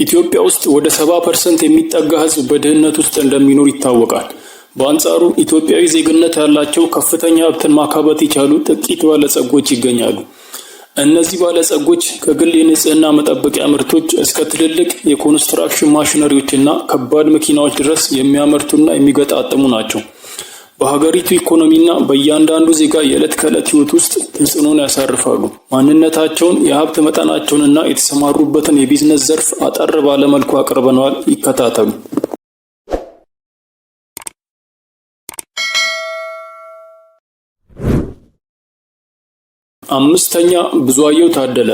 ኢትዮጵያ ውስጥ ወደ 70% የሚጠጋ ሕዝብ በድህነት ውስጥ እንደሚኖር ይታወቃል። በአንጻሩ ኢትዮጵያዊ ዜግነት ያላቸው ከፍተኛ ሀብትን ማካበት የቻሉ ጥቂት ባለጸጎች ይገኛሉ። እነዚህ ባለጸጎች ከግል የንጽህና መጠበቂያ ምርቶች እስከ ትልልቅ የኮንስትራክሽን ማሽነሪዎችና ከባድ መኪናዎች ድረስ የሚያመርቱና የሚገጣጥሙ ናቸው። በሀገሪቱ ኢኮኖሚና በእያንዳንዱ ዜጋ የዕለት ከዕለት ህይወት ውስጥ ተጽዕኖን ያሳርፋሉ። ማንነታቸውን፣ የሀብት መጠናቸውንና የተሰማሩበትን የቢዝነስ ዘርፍ አጠር ባለ መልኩ አቅርበነዋል። ይከታተሉ። አምስተኛ፣ ብዙአየሁ ታደለ።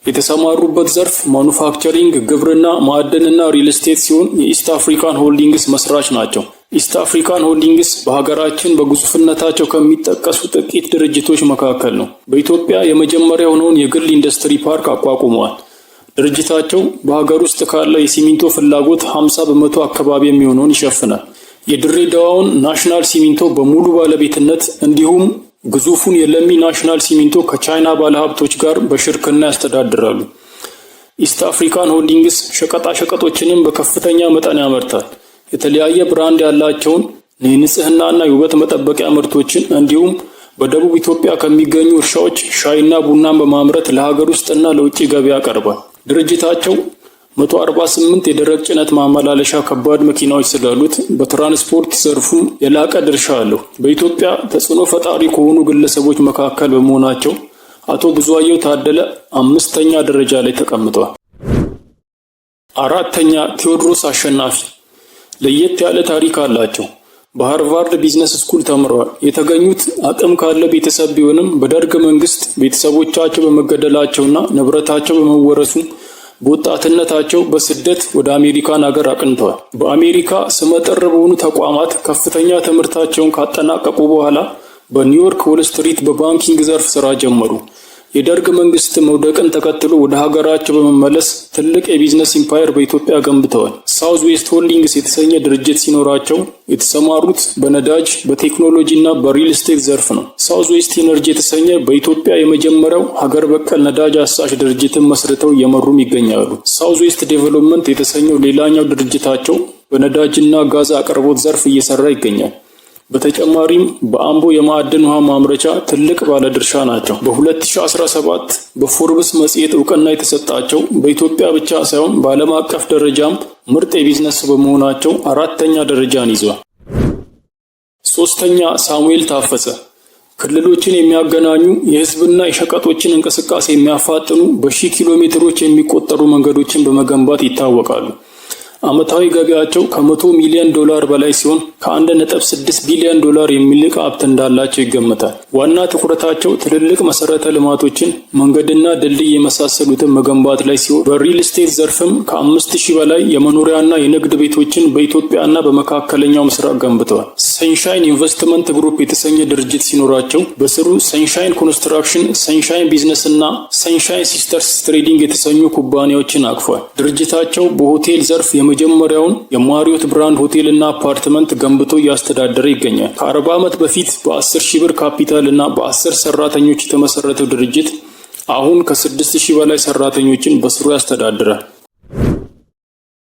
የተሰማሩበት ዘርፍ ማኑፋክቸሪንግ፣ ግብርና፣ ማዕድንና ሪል ስቴት ሲሆን የኢስት አፍሪካን ሆልዲንግስ መስራች ናቸው። ኢስት አፍሪካን ሆልዲንግስ በሀገራችን በግዙፍነታቸው ከሚጠቀሱ ጥቂት ድርጅቶች መካከል ነው። በኢትዮጵያ የመጀመሪያ የሆነውን የግል ኢንዱስትሪ ፓርክ አቋቁመዋል። ድርጅታቸው በሀገር ውስጥ ካለው የሲሚንቶ ፍላጎት 50% አካባቢ የሚሆነውን ይሸፍናል። የድሬዳዋውን ናሽናል ሲሚንቶ በሙሉ ባለቤትነት እንዲሁም ግዙፉን የለሚ ናሽናል ሲሚንቶ ከቻይና ባለሀብቶች ጋር በሽርክና ያስተዳድራሉ። ኢስት አፍሪካን ሆልዲንግስ ሸቀጣሸቀጦችንም በከፍተኛ መጠን ያመርታል። የተለያየ ብራንድ ያላቸውን የንጽህናና የውበት መጠበቂያ ምርቶችን እንዲሁም በደቡብ ኢትዮጵያ ከሚገኙ እርሻዎች ሻይና ቡናን በማምረት ለሀገር ውስጥና ለውጭ ገበያ ያቀርባል። ድርጅታቸው 148 የደረቅ ጭነት ማመላለሻ ከባድ መኪናዎች ስላሉት በትራንስፖርት ዘርፉም የላቀ ድርሻ አለው። በኢትዮጵያ ተጽዕኖ ፈጣሪ ከሆኑ ግለሰቦች መካከል በመሆናቸው አቶ ብዙአየሁ ታደለ 5ኛ ደረጃ ላይ ተቀምጠዋል። አራተኛ፣ ቴዎድሮስ አሸናፊ። ለየት ያለ ታሪክ አላቸው። በሃርቫርድ ቢዝነስ ስኩል ተምረዋል። የተገኙት አቅም ካለ ቤተሰብ ቢሆንም በደርግ መንግስት ቤተሰቦቻቸው በመገደላቸውና ንብረታቸው በመወረሱ በወጣትነታቸው በስደት ወደ አሜሪካን ሀገር አቅንተዋል። በአሜሪካ ስመጥር በሆኑ ተቋማት ከፍተኛ ትምህርታቸውን ካጠናቀቁ በኋላ በኒውዮርክ ዎል ስትሪት በባንኪንግ ዘርፍ ስራ ጀመሩ። የደርግ መንግስት መውደቅን ተከትሎ ወደ ሀገራቸው በመመለስ ትልቅ የቢዝነስ ኢምፓየር በኢትዮጵያ ገንብተዋል። ሳውዝ ዌስት ሆልዲንግስ የተሰኘ ድርጅት ሲኖራቸው የተሰማሩት በነዳጅ፣ በቴክኖሎጂ እና በሪል ስቴት ዘርፍ ነው። ሳውዝ ዌስት ኢነርጂ የተሰኘ በኢትዮጵያ የመጀመሪያው ሀገር በቀል ነዳጅ አሳሽ ድርጅትን መስርተው እየመሩም ይገኛሉ። ሳውዝ ዌስት ዴቨሎፕመንት የተሰኘው ሌላኛው ድርጅታቸው በነዳጅና ጋዝ አቅርቦት ዘርፍ እየሰራ ይገኛል። በተጨማሪም በአምቦ የማዕድን ውሃ ማምረቻ ትልቅ ባለድርሻ ናቸው። በ2017 በፎርብስ መጽሔት እውቅና የተሰጣቸው በኢትዮጵያ ብቻ ሳይሆን በዓለም አቀፍ ደረጃም ምርጥ የቢዝነስ በመሆናቸው 4ኛ ደረጃን ይዟል። 3ኛ፣ ሳሙኤል ታፈሰ። ክልሎችን የሚያገናኙ የህዝብና የሸቀጦችን እንቅስቃሴ የሚያፋጥኑ በሺህ ኪሎ ሜትሮች የሚቆጠሩ መንገዶችን በመገንባት ይታወቃሉ። ዓመታዊ ገቢያቸው ከ100 ሚሊዮን ዶላር በላይ ሲሆን ከ1.6 ቢሊዮን ዶላር የሚልቅ ሀብት እንዳላቸው ይገመታል። ዋና ትኩረታቸው ትልልቅ መሰረተ ልማቶችን፣ መንገድና ድልድይ የመሳሰሉትን መገንባት ላይ ሲሆን በሪል ስቴት ዘርፍም ከ5000 በላይ የመኖሪያና የንግድ ቤቶችን በኢትዮጵያና በመካከለኛው ምስራቅ ገንብተዋል። ሰንሻይን ኢንቨስትመንት ግሩፕ የተሰኘ ድርጅት ሲኖራቸው በስሩ ሰንሻይን ኮንስትራክሽን፣ ሰንሻይን ቢዝነስ እና ሰንሻይን ሲስተርስ ትሬዲንግ የተሰኙ ኩባንያዎችን አቅፏል። ድርጅታቸው በሆቴል ዘርፍ የመጀመሪያውን የማሪዮት ብራንድ ሆቴልና አፓርትመንት ገንብቶ እያስተዳደረ ይገኛል። ከ40 ዓመት በፊት በ10,000 ብር ካፒታል እና በ10 ሰራተኞች የተመሰረተው ድርጅት አሁን ከ6,000 በላይ ሰራተኞችን በስሩ ያስተዳድራል።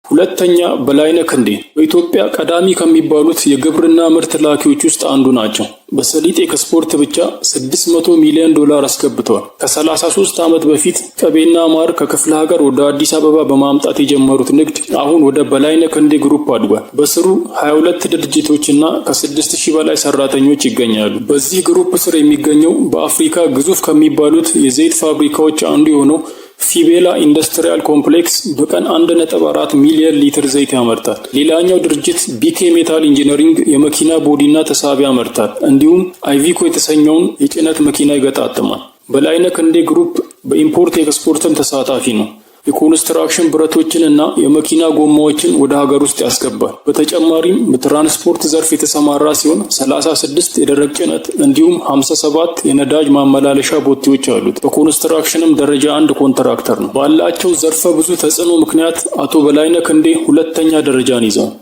2ኛ፣ በላይነህ ክንዴ። በኢትዮጵያ ቀዳሚ ከሚባሉት የግብርና ምርት ላኪዎች ውስጥ አንዱ ናቸው። በሰሊጥ ኤክስፖርት ብቻ 600 ሚሊዮን ዶላር አስገብተዋል። ከ33 ዓመት በፊት ቅቤና ማር ከክፍለ ሀገር ወደ አዲስ አበባ በማምጣት የጀመሩት ንግድ አሁን ወደ በላይነህ ክንዴ ግሩፕ አድጓል። በስሩ 22 ድርጅቶችና ከ6,000 በላይ ሰራተኞች ይገኛሉ። በዚህ ግሩፕ ስር የሚገኘው በአፍሪካ ግዙፍ ከሚባሉት የዘይት ፋብሪካዎች አንዱ የሆነው ፊቤላ ኢንዱስትሪያል ኮምፕሌክስ በቀን 1.4 ሚሊዮን ሊትር ዘይት ያመርታል። ሌላኛው ድርጅት ቢኬ ሜታል ኢንጂነሪንግ የመኪና ቦዲና ተሳቢ ያመርታል። እንዲሁም አይቪኮ የተሰኘውን የጭነት መኪና ይገጣጥማል። በላይነህ ክንዴ ግሩፕ በኢምፖርት ኤክስፖርትም ተሳታፊ ነው። የኮንስትራክሽን ብረቶችን እና የመኪና ጎማዎችን ወደ ሀገር ውስጥ ያስገባል። በተጨማሪም በትራንስፖርት ዘርፍ የተሰማራ ሲሆን 36 የደረቅ ጭነት እንዲሁም 57 የነዳጅ ማመላለሻ ቦቴዎች አሉት። በኮንስትራክሽንም ደረጃ 1 ኮንትራክተር ነው። ባላቸው ዘርፈ ብዙ ተጽዕኖ ምክንያት አቶ በላይነህ ክንዴ 2ኛ ደረጃን ይዘዋል።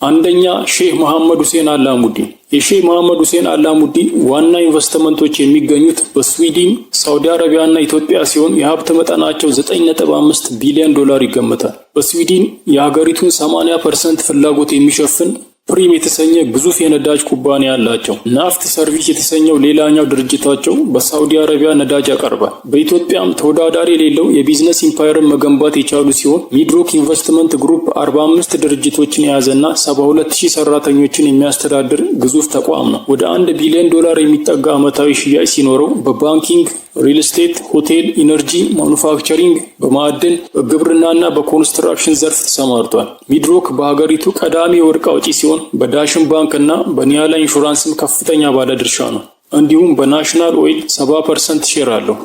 አንደኛ ሼህ መሐመድ ሁሴን አላሙዲ። የሼህ መሐመድ ሁሴን አላሙዲ ዋና ኢንቨስትመንቶች የሚገኙት በስዊድን፣ ሳውዲ አረቢያ እና ኢትዮጵያ ሲሆን የሀብት መጠናቸው 9.5 ቢሊዮን ዶላር ይገመታል። በስዊድን የሀገሪቱን 80% ፍላጎት የሚሸፍን ፕሪም የተሰኘ ግዙፍ የነዳጅ ኩባንያ አላቸው። ናፍት ሰርቪስ የተሰኘው ሌላኛው ድርጅታቸው በሳውዲ አረቢያ ነዳጅ ያቀርባል። በኢትዮጵያም ተወዳዳሪ የሌለው የቢዝነስ ኢምፓየርን መገንባት የቻሉ ሲሆን ሚድሮክ ኢንቨስትመንት ግሩፕ 45 ድርጅቶችን የያዘና 72000 ሰራተኞችን የሚያስተዳድር ግዙፍ ተቋም ነው። ወደ 1 ቢሊዮን ዶላር የሚጠጋ ዓመታዊ ሽያጭ ሲኖረው በባንኪንግ፣ ሪል ስቴት፣ ሆቴል፣ ኢነርጂ፣ ማኑፋክቸሪንግ፣ በማዕድን፣ በግብርናና በኮንስትራክሽን ዘርፍ ተሰማርቷል። ሚድሮክ በሀገሪቱ ቀዳሚ የወርቅ አውጪ ሲሆን በዳሽን ባንክ እና በኒያላ ኢንሹራንስም ከፍተኛ ባለድርሻ ነው። እንዲሁም በናሽናል ኦይል 70% ሼር አለው።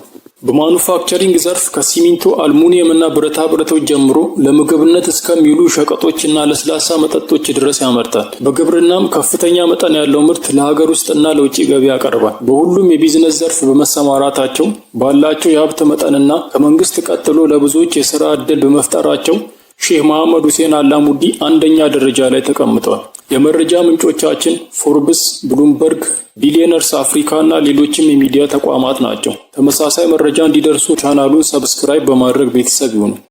በማኑፋክቸሪንግ ዘርፍ ከሲሚንቶ፣ አልሙኒየም እና ብረታ ብረቶች ጀምሮ ለምግብነት እስከሚውሉ ሸቀጦች እና ለስላሳ መጠጦች ድረስ ያመርታል። በግብርናም ከፍተኛ መጠን ያለው ምርት ለሀገር ውስጥ እና ለውጭ ገበያ ያቀርባል። በሁሉም የቢዝነስ ዘርፍ በመሰማራታቸው ባላቸው የሀብት መጠንና ከመንግስት ቀጥሎ ለብዙዎች የሥራ ዕድል በመፍጠራቸው ሼህ መሐመድ ሁሴን አላሙዲ አንደኛ ደረጃ ላይ ተቀምጠዋል። የመረጃ ምንጮቻችን ፎርብስ፣ ብሉምበርግ፣ ቢሊየነርስ አፍሪካ እና ሌሎችም የሚዲያ ተቋማት ናቸው። ተመሳሳይ መረጃ እንዲደርሱ ቻናሉን ሰብስክራይብ በማድረግ ቤተሰብ ይሁኑ።